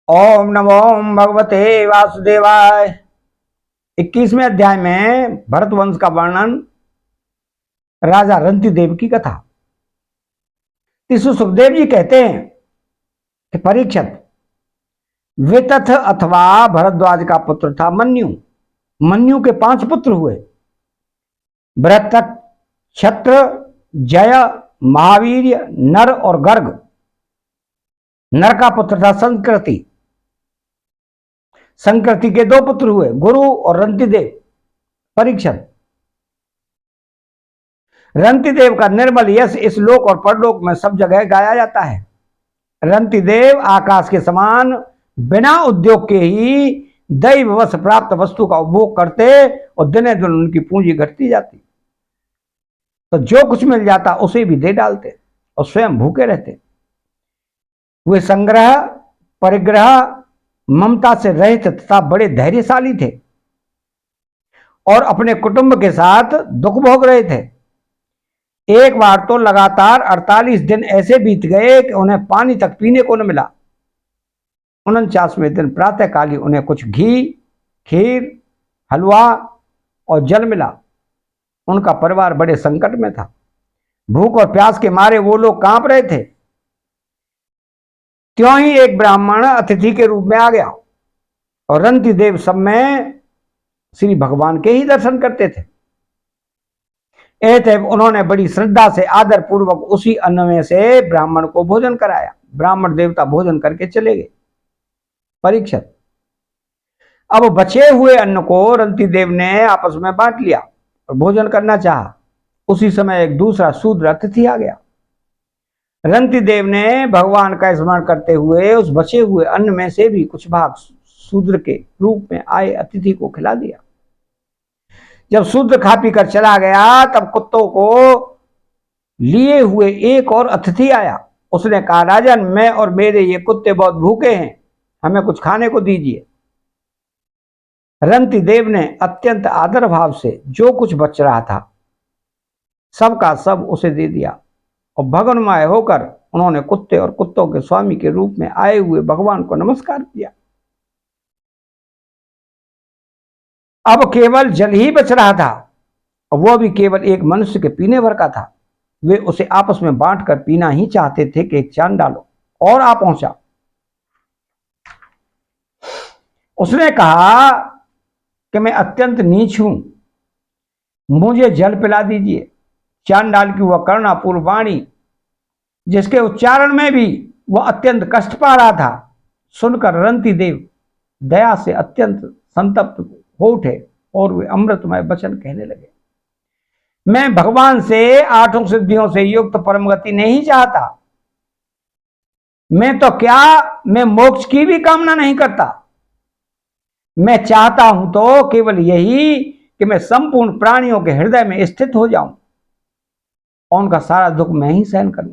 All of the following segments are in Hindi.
ओम नमो भगवते वासुदेवाय। 21वें अध्याय में भरत वंश का वर्णन, राजा रंतिदेव की कथा। सुखदेव जी कहते हैं कि परीक्षित, वितथ अथवा भरद्वाज का पुत्र था मन्यु। मन्यु के 5 पुत्र हुए, बृहत्तक, क्षत्र, जय, महावीर, नर और गर्ग। नर का पुत्र था संकृति। संकृति के 2 पुत्र हुए, गुरु और रंतिदेव। परीक्षित, रंतिदेव का निर्मल यश इस लोक और परलोक में सब जगह गाया जाता है। रंतिदेव आकाश के समान बिना उद्योग के ही दैववश प्राप्त वस्तु का उपभोग करते और दिने दिन उनकी पूंजी घटती जाती। तो जो कुछ मिल जाता उसे भी दे डालते और स्वयं भूखे रहते। वे संग्रह, परिग्रह, ममता से रहित तथा बड़े धैर्यशाली थे और अपने कुटुंब के साथ दुख भोग रहे थे। एक बार तो लगातार 48 दिन ऐसे बीत गए कि उन्हें पानी तक पीने को न मिला। 49वें दिन प्रातःकाल ही उन्हें कुछ घी, खीर, हलवा और जल मिला। उनका परिवार बड़े संकट में था। भूख और प्यास के मारे वो लोग कांप रहे थे। त्यों ही एक ब्राह्मण अतिथि के रूप में आ गया और रंतिदेव सब में श्री भगवान के ही दर्शन करते थे। अतएव उन्होंने बड़ी श्रद्धा से आदर पूर्वक उसी अन्न में से ब्राह्मण को भोजन कराया। ब्राह्मण देवता भोजन करके चले गए। परीक्षित, अब बचे हुए अन्न को रंतिदेव ने आपस में बांट लिया और भोजन करना चाहा। उसी समय एक दूसरा शूद्र अतिथि आ गया। रंतिदेव ने भगवान का स्मरण करते हुए उस बचे हुए अन्न में से भी कुछ भाग शूद्र के रूप में आए अतिथि को खिला दिया। जब शूद्र खा पी कर चला गया तब कुत्तों को लिए हुए एक और अतिथि आया। उसने कहा, राजन, मैं और मेरे ये कुत्ते बहुत भूखे हैं, हमें कुछ खाने को दीजिए। रंतिदेव ने अत्यंत आदर भाव से जो कुछ बच रहा था सबका सब उसे दे दिया और भगवानमय होकर उन्होंने कुत्ते और कुत्तों के स्वामी के रूप में आए हुए भगवान को नमस्कार किया। अब केवल जल ही बच रहा था और वह भी केवल एक मनुष्य के पीने भर का था। वे उसे आपस में बांटकर पीना ही चाहते थे कि एक चांडाल और आ पहुंचा। उसने कहा कि मैं अत्यंत नीच हूं, मुझे जल पिला दीजिए। चांडाल की वह करुणापूर्ण वाणी, जिसके उच्चारण में भी वह अत्यंत कष्ट पा रहा था, सुनकर रंतिदेव दया से अत्यंत संतप्त हो उठे और वे अमृतमय वचन कहने लगे। मैं भगवान से 8 सिद्धियों से युक्त परम गति नहीं चाहता। मैं तो क्या, मैं मोक्ष की भी कामना नहीं करता। मैं चाहता हूं तो केवल यही कि मैं संपूर्ण प्राणियों के हृदय में स्थित हो जाऊं और उनका सारा दुख मैं ही सहन करूं,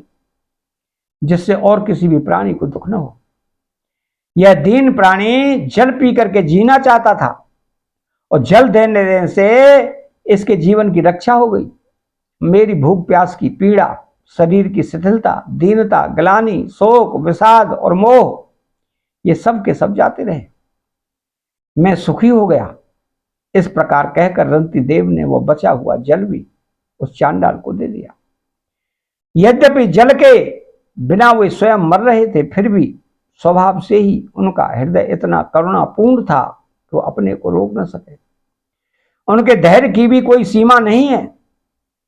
जिससे और किसी भी प्राणी को दुख न हो। यह दीन प्राणी जल पी करके जीना चाहता था और जल देने से इसके जीवन की रक्षा हो गई। मेरी भूख प्यास की पीड़ा, शरीर की शिथिलता, दीनता, ग्लानि, शोक, विषाद और मोह, ये सब के सब जाते रहे। मैं सुखी हो गया। इस प्रकार कहकर रंतिदेव ने वो बचा हुआ जल भी उस चांडाल को दे दिया। यद्यपि जल के बिना वे स्वयं मर रहे थे, फिर भी स्वभाव से ही उनका हृदय इतना करुणापूर्ण था कि वो अपने को रोक न सके। उनके धैर्य की भी कोई सीमा नहीं है।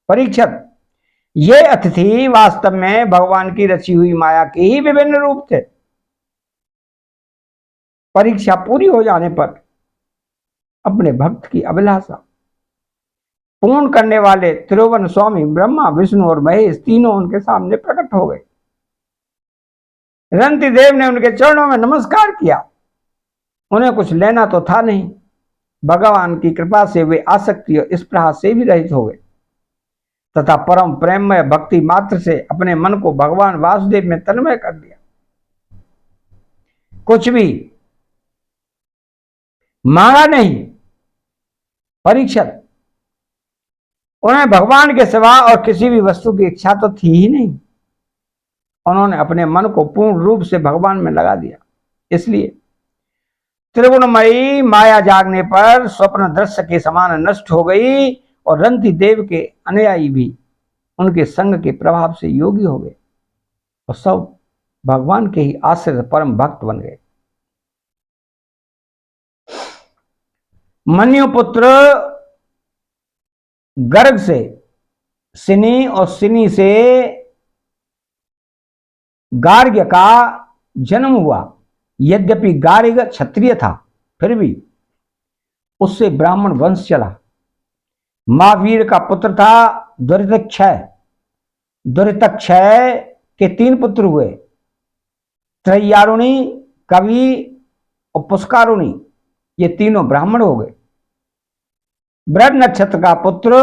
परीक्षित, ये अतिथि वास्तव में भगवान की रची हुई माया के ही विभिन्न रूप थे। परीक्षा पूरी हो जाने पर अपने भक्त की अभिलाषा पूर्ण करने वाले त्रिभुवन स्वामी ब्रह्मा, विष्णु और महेश तीनों उनके सामने प्रकट हो गए। रंतिदेव ने उनके चरणों में नमस्कार किया। उन्हें कुछ लेना तो था नहीं। भगवान की कृपा से वे आसक्ति और स्पृहा से भी रहित हो गए तथा परम प्रेममय भक्ति मात्र से अपने मन को भगवान वासुदेव में तन्मय कर दिया। कुछ भी मांगा नहीं। परीक्षित, उन्हें भगवान के सिवा और किसी भी वस्तु की इच्छा तो थी ही नहीं। उन्होंने अपने मन को पूर्ण रूप से भगवान में लगा दिया। इसलिए त्रिगुणमयी माया जागने पर स्वप्न दृश्य के समान नष्ट हो गई और रंती देव के अनुयायी भी उनके संग के प्रभाव से योगी हो गए और सब भगवान के ही आश्रित परम भक्त बन गए। मन्युपुत्र गर्ग से सिनी और सिनी से गार्ग्य का जन्म हुआ। यद्यपि गार्ग्य क्षत्रिय था, फिर भी उससे ब्राह्मण वंश चला। महावीर का पुत्र था दुरितक्षय। दुरितक्षय के 3 पुत्र हुए, त्रय्यारुणी, कवि और पुष्कारुणी। ये तीनों ब्राह्मण हो गए। बृहद नक्षत्र का पुत्र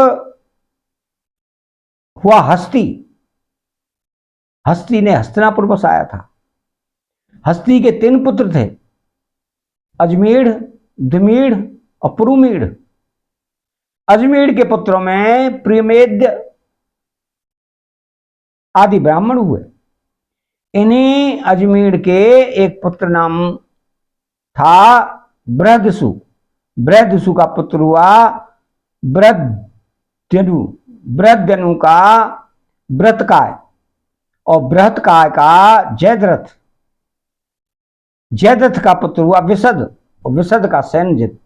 हुआ हस्ती। हस्ती ने हस्तिनापुर बसाया था। हस्ती के 3 पुत्र थे, अजमीढ़, द्विमीढ़ और पुरुमीढ़। अजमीढ़ के पुत्रों में प्रियमेद्य आदि ब्राह्मण हुए। इन्हीं अजमीढ़ के एक पुत्र नाम था बृहदसु। बृहदसु का पुत्र हुआ बृहद्यनु। बृहद्यनु का व्रतकाय और बृहत्काय का जयद्रथ। जयद्रथ का पुत्र हुआ विशद और विशद का सैन्यजित।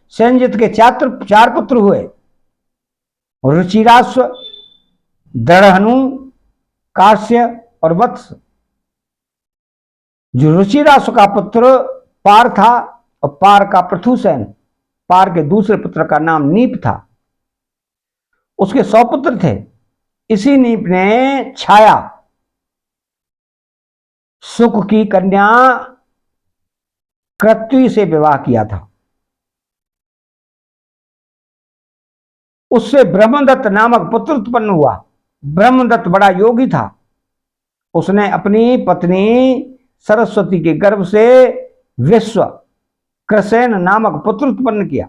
सैन्यजित के 4 पुत्र हुए, रुचिराश्व, दृढ़हनु, काश्य और वत्स। जो रुचिराश्व का पुत्र पार था और पार का पृथुसेन। पार के दूसरे पुत्र का नाम नीप था। उसके 100 पुत्र थे। इसी नीप ने छाया सुख की कन्या कृत्वी से विवाह किया था। उससे ब्रह्मदत्त नामक पुत्र उत्पन्न हुआ। ब्रह्मदत्त बड़ा योगी था। उसने अपनी पत्नी सरस्वती के गर्भ से विश्व कृसेन नामक पुत्र उत्पन्न किया।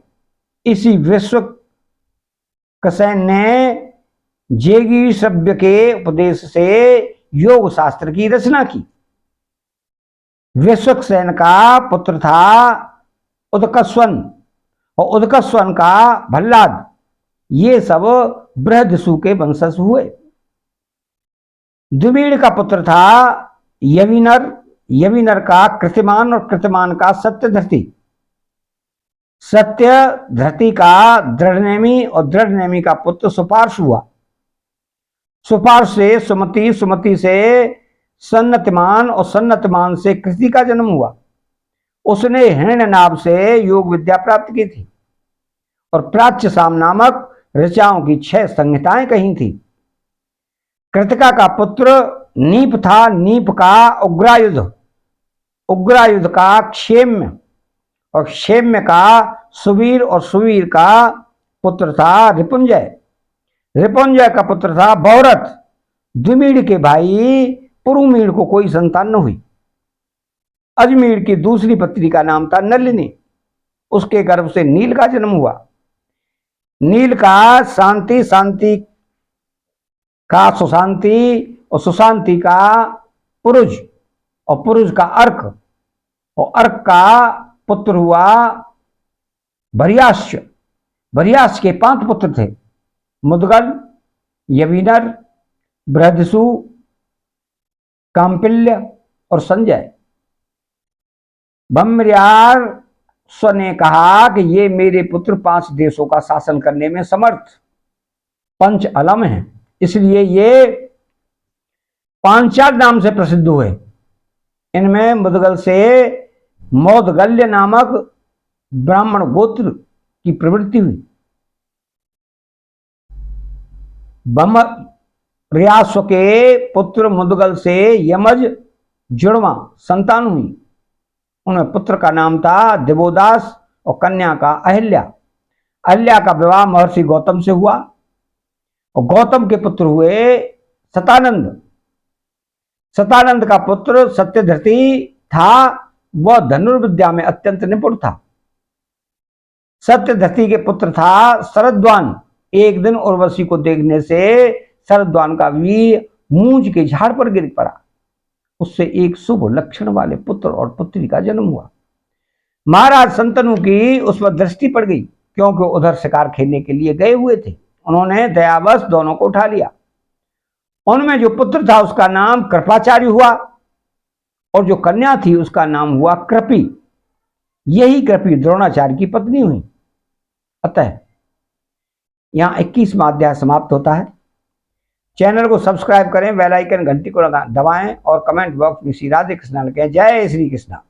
इसी विश्व कृसेन ने जेगी सभ्य के उपदेश से योग शास्त्र की रचना की। विश्वक्सेन का पुत्र था उदकस्वन और उदकस्वन का भल्लाद। ये सब बृहदसु के वंशज हुए। द्विमीढ़ का पुत्र था यविनर। यविनर का कृतिमान और कृतिमान का सत्यधृति। सत्यधृति का दृढ़नेमी और दृढ़नेमी का पुत्र सुपार्श हुआ। सुपार्श से सुमति, सुमति से सन्नतिमान और सन्नतिमान से कृति का जन्म हुआ। उसने हिरण्यनाभ से योग विद्या प्राप्त की थी और प्राच्य साम नामक ऋचाओं की 6 संहिताएं कही थी। कृतिका का पुत्र नीप था। नीप का उग्रायुध, उग्रायुध का क्षेम्य और क्षेम्य का सुवीर और सुवीर का पुत्र था रिपुंजय। रिपुंजय का पुत्र था बहुरथ। द्विमीढ़ के भाई पुरुमीढ़ को कोई संतान न हुई। अजमीढ़ की दूसरी पत्नी का नाम था नलिनी। उसके गर्भ से नील का जन्म हुआ। नील का शांति, शांति का सुशांति और सुशांति का पुरुष और पुरुष का अर्क और अर्क का पुत्र हुआ भरियाश्य। भरियाश्य के 5 पुत्र थे, मुदगल, यविनर, बृहदसु, काम्पिल्य और संजय। भम्र्यास्व ने कहा कि ये मेरे पुत्र 5 देशों का शासन करने में समर्थ पंच अलम हैं, इसलिए ये पांचाल नाम से प्रसिद्ध हुए। इनमें मुदगल से मौदगल्य नामक ब्राह्मण गोत्र की प्रवृत्ति हुई। भम्र्यास्व के पुत्र मुदगल से यमज जुड़वा संतान हुई। उनमें पुत्र का नाम था देवोदास और कन्या का अहिल्या। अहिल्या का विवाह महर्षि गौतम से हुआ और गौतम के पुत्र हुए सतानंद। सतानंद का पुत्र सत्यधृति था। वह धनुर्विद्या में अत्यंत निपुण था। सत्यधृति के पुत्र था शरद्वान। एक दिन उर्वशी को देखने से शरद्वान का वीर मूंज के झाड़ पर गिर पड़ा। उससे एक शुभ लक्षण वाले पुत्र और पुत्री का जन्म हुआ। महाराज संतनु की उस पर दृष्टि पड़ गई, क्योंकि उधर शिकार खेलने के लिए गए हुए थे। उन्होंने दयावश दोनों को उठा लिया। उनमें जो पुत्र था उसका नाम कृपाचार्य हुआ, और जो कन्या थी उसका नाम हुआ कृपी। यही कृपी द्रोणाचार्य की पत्नी हुई। अतः यहां 21वां अध्याय समाप्त होता है। चैनल को सब्सक्राइब करें, बेल आइकन घंटी को दबाएं और कमेंट बॉक्स में श्री राधे कृष्णा लिखें। जय श्री कृष्णा।